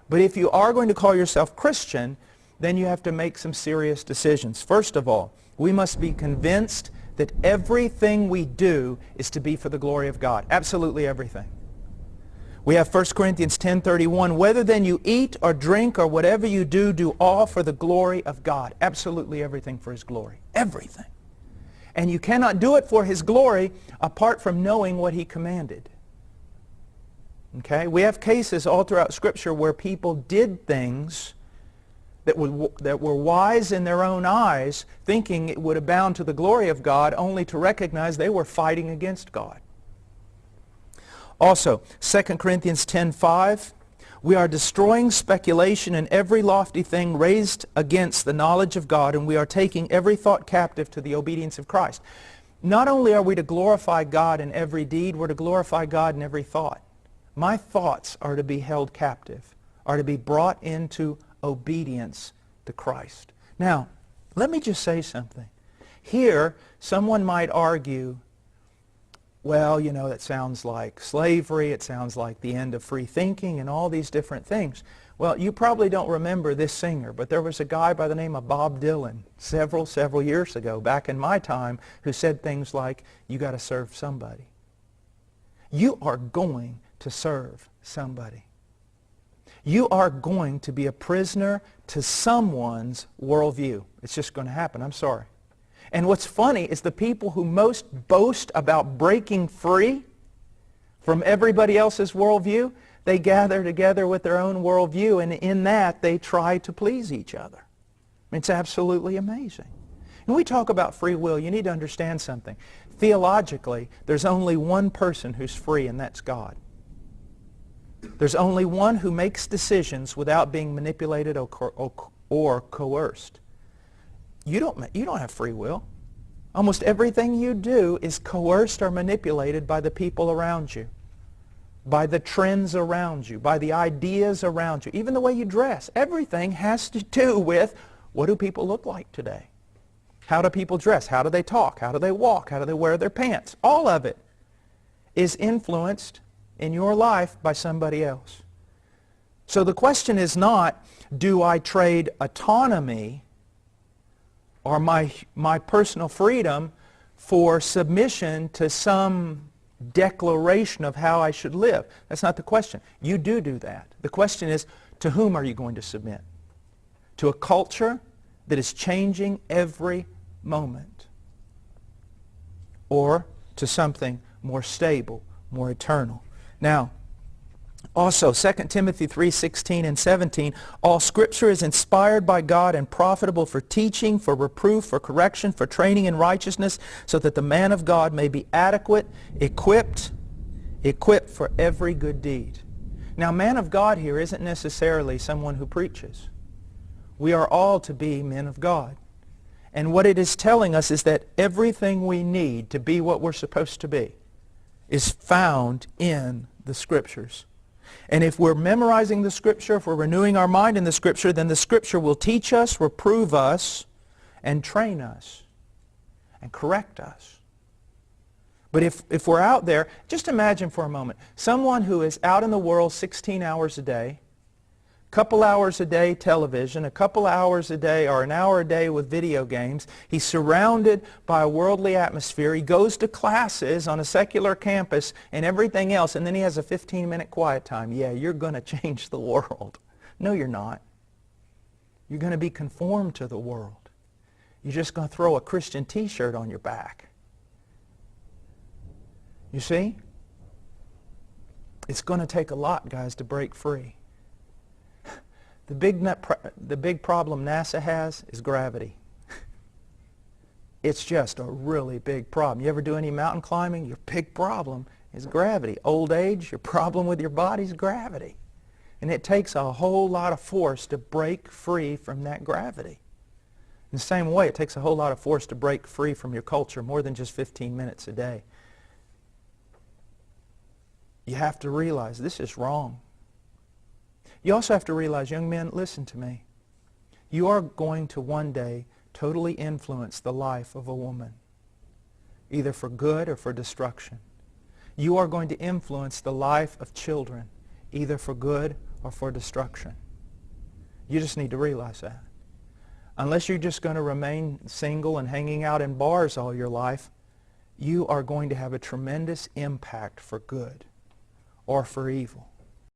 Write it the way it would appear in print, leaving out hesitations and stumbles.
But if you are going to call yourself Christian, then you have to make some serious decisions. First of all, we must be convinced that everything we do is to be for the glory of God. Absolutely everything. We have 1 Corinthians 10:31, whether then you eat or drink or whatever you do, do all for the glory of God. Absolutely everything for His glory. Everything. And you cannot do it for His glory apart from knowing what He commanded. Okay? We have cases all throughout Scripture where people did things that were wise in their own eyes, thinking it would abound to the glory of God, only to recognize they were fighting against God. Also, 2 Corinthians 10:5, we are destroying speculation and every lofty thing raised against the knowledge of God, and we are taking every thought captive to the obedience of Christ. Not only are we to glorify God in every deed, we're to glorify God in every thought. My thoughts are to be held captive, are to be brought into obedience to Christ. Now, let me just say something. Here, someone might argue, well, you know, that sounds like slavery, it sounds like the end of free thinking and all these different things. Well, you probably don't remember this singer, but there was a guy by the name of Bob Dylan several years ago, back in my time, who said things like, you got to serve somebody. You are going to serve somebody. You are going to be a prisoner to someone's worldview. It's just going to happen. I'm sorry. And what's funny is the people who most boast about breaking free from everybody else's worldview, they gather together with their own worldview, and in that they try to please each other. It's absolutely amazing. When we talk about free will, you need to understand something. Theologically, there's only one person who's free, and that's God. There's only one who makes decisions without being manipulated or coerced. You don't have free will. Almost everything you do is coerced or manipulated by the people around you, by the trends around you, by the ideas around you. Even the way you dress. Everything has to do with, what do people look like today? How do people dress? How do they talk? How do they walk? How do they wear their pants? All of it is influenced in your life by somebody else. So the question is not, do I trade autonomy or my personal freedom for submission to some declaration of how I should live? That's not the question. You do that. The question is, to whom are you going to submit? To a culture that is changing every moment, or to something more stable, more eternal? Now, also, 2 Timothy 3:16 and 17, all Scripture is inspired by God and profitable for teaching, for reproof, for correction, for training in righteousness, so that the man of God may be adequate, equipped for every good deed. Now, man of God here isn't necessarily someone who preaches. We are all to be men of God. And what it is telling us is that everything we need to be what we're supposed to be is found in the Scriptures. And if we're memorizing the Scripture, if we're renewing our mind in the Scripture, then the Scripture will teach us, reprove us, and train us, and correct us. But if we're out there, just imagine for a moment, someone who is out in the world 16 hours a day, couple hours a day television, a couple hours a day or an hour a day with video games. He's surrounded by a worldly atmosphere. He goes to classes on a secular campus and everything else, and then he has a 15-minute quiet time. Yeah, you're going to change the world. No, you're not. You're going to be conformed to the world. You're just going to throw a Christian t-shirt on your back. You see? It's going to take a lot, guys, to break free. The big problem NASA has is gravity. It's just a really big problem. You ever do any mountain climbing? Your big problem is gravity. Old age, your problem with your body is gravity. And it takes a whole lot of force to break free from that gravity. In the same way, it takes a whole lot of force to break free from your culture, more than just 15 minutes a day. You have to realize this is wrong. You also have to realize, young men, listen to me. You are going to one day totally influence the life of a woman, either for good or for destruction. You are going to influence the life of children, either for good or for destruction. You just need to realize that. Unless you're just going to remain single and hanging out in bars all your life, you are going to have a tremendous impact for good or for evil.